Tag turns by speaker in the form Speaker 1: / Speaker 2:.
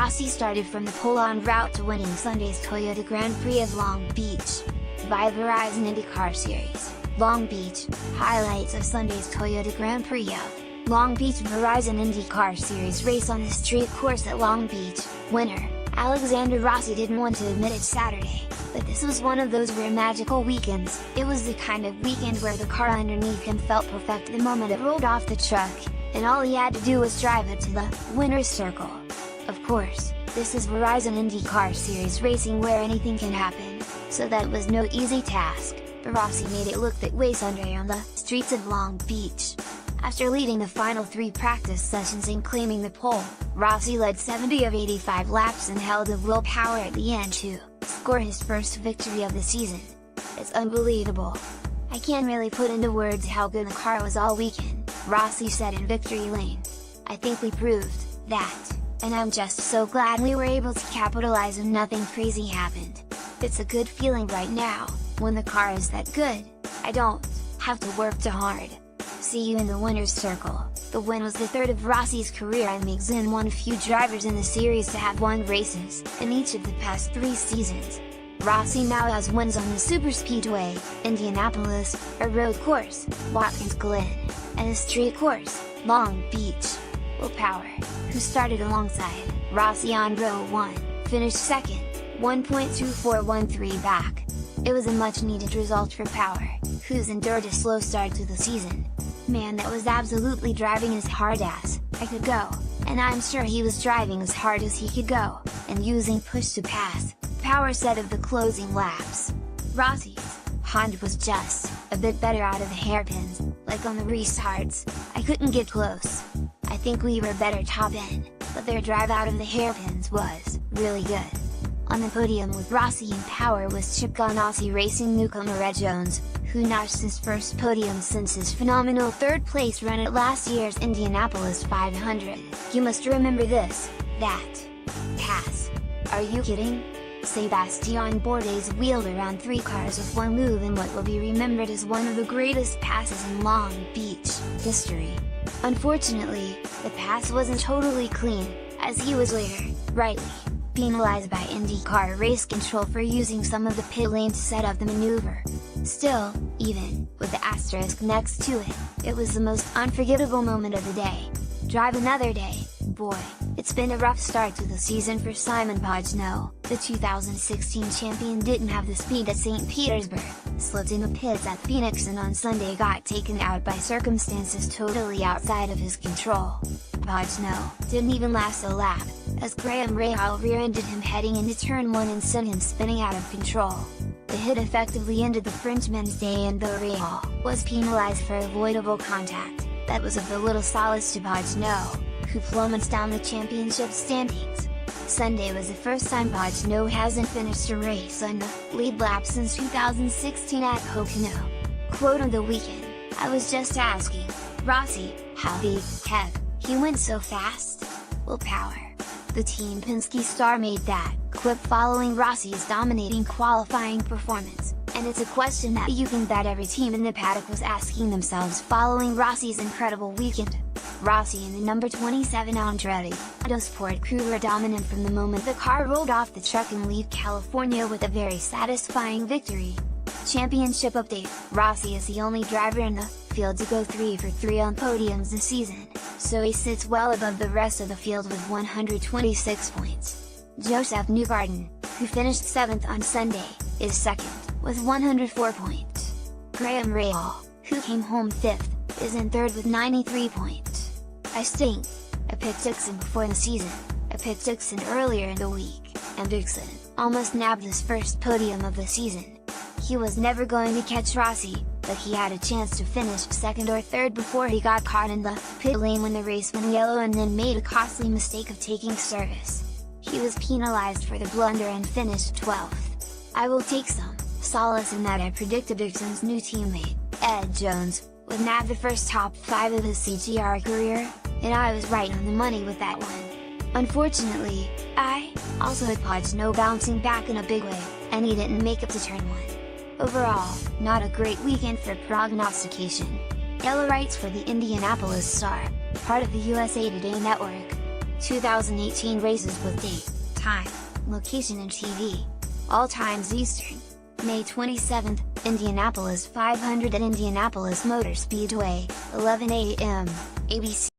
Speaker 1: Rossi started from the pole en route to winning Sunday's Toyota Grand Prix of Long Beach via Verizon IndyCar Series, Long Beach. Highlights of Sunday's Toyota Grand Prix of Long Beach Verizon IndyCar Series race on the street course at Long Beach. Winner, Alexander Rossi didn't want to admit it Saturday, but this was one of those rare magical weekends. It was the kind of weekend where the car underneath him felt perfect the moment it rolled off the truck, and all he had to do was drive it to the winner's circle. Of course, this is Verizon IndyCar Series racing where anything can happen, so that was no easy task, but Rossi made it look that way Sunday on the streets of Long Beach. After leading the final 3 practice sessions and claiming the pole, Rossi led 70 of 85 laps and held the willpower at the end to score his first victory of the season. It's unbelievable. I can't really put into words how good the car was all weekend, Rossi said in victory lane. I think we proved that, and I'm just so glad we were able to capitalize and nothing crazy happened. It's a good feeling right now, when the car is that good, I don't have to work too hard. See you in the winner's circle. The win was the 3rd of Rossi's career and makes him one of few drivers in the series to have won races in each of the past 3 seasons. Rossi now has wins on the Superspeedway, Indianapolis, a road course, Watkins Glen, and a street course, Long Beach. Will Power, who started alongside Rossi on row 1, finished second, 1.2413 back. It was a much needed result for Power, who's endured a slow start to the season. Man, that was absolutely driving as hard as I could go, and I'm sure he was driving as hard as he could go, and using push to pass, Power said of the closing laps. Rossi's Honda was just a bit better out of the hairpins, like on the restarts. I couldn't get close. I think we were better top end, but their drive out of the hairpins was really good. On the podium with Rossi and Power was Chip Ganassi Racing newcomer Ed Jones, who notched his first podium since his phenomenal 3rd place run at last year's Indianapolis 500. You must remember this, that pass. Are you kidding? Sebastian Bourdais wheeled around 3 cars with one move in what will be remembered as one of the greatest passes in Long Beach history. Unfortunately, the pass wasn't totally clean, as he was later, rightly, penalized by IndyCar race control for using some of the pit lane to set up the maneuver. Still, even with the asterisk next to it, it was the most unforgettable moment of the day. Drive another day, boy, it's been a rough start to the season for Simon Pagenaud. The 2016 champion didn't have the speed at St. Petersburg, slipped in the pits at Phoenix and on Sunday got taken out by circumstances totally outside of his control. Pagenaud didn't even last a lap, as Graham Rahal rear-ended him heading into turn 1 and sent him spinning out of control. The hit effectively ended the Frenchman's day, and though Rahal was penalized for avoidable contact, that was of the little solace to Pagenaud, who plummets down the championship standings. Sunday was the first time Pagenaud hasn't finished a race on the lead lap since 2016 at Pocono. Quote on the weekend, I was just asking Rossi, how the heck he went so fast? Will Power, the Team Penske star, made that quip following Rossi's dominating qualifying performance, and it's a question that you can bet every team in the paddock was asking themselves following Rossi's incredible weekend. Rossi and the number 27 Andretti Autosport crew were dominant from the moment the car rolled off the truck and left California with a very satisfying victory. Championship update: Rossi is the only driver in the field to go 3 for 3 on podiums this season, so he sits well above the rest of the field with 126 points. Joseph Newgarden, who finished 7th on Sunday, is 2nd, with 104 points. Graham Rahal, who came home 5th, is in 3rd with 93 points. I picked Dixon before the season, I picked Dixon earlier in the week, and Dixon almost nabbed his first podium of the season. He was never going to catch Rossi, but he had a chance to finish 2nd or 3rd before he got caught in the pit lane when the race went yellow and then made a costly mistake of taking service. He was penalized for the blunder and finished 12th. I will take some solace in that I predicted Dixon's new teammate, Ed Jones, would nab the first top 5 of his CGR career, and I was right on the money with that one. Unfortunately, I also had Pagenaud bouncing back in a big way, and he didn't make it to turn 1. Overall, not a great weekend for prognostication. Yellow writes for the Indianapolis Star, part of the USA Today network. 2018 races with date, time, location and TV. All times Eastern. May 27, Indianapolis 500 at Indianapolis Motor Speedway, 11 a.m., ABC.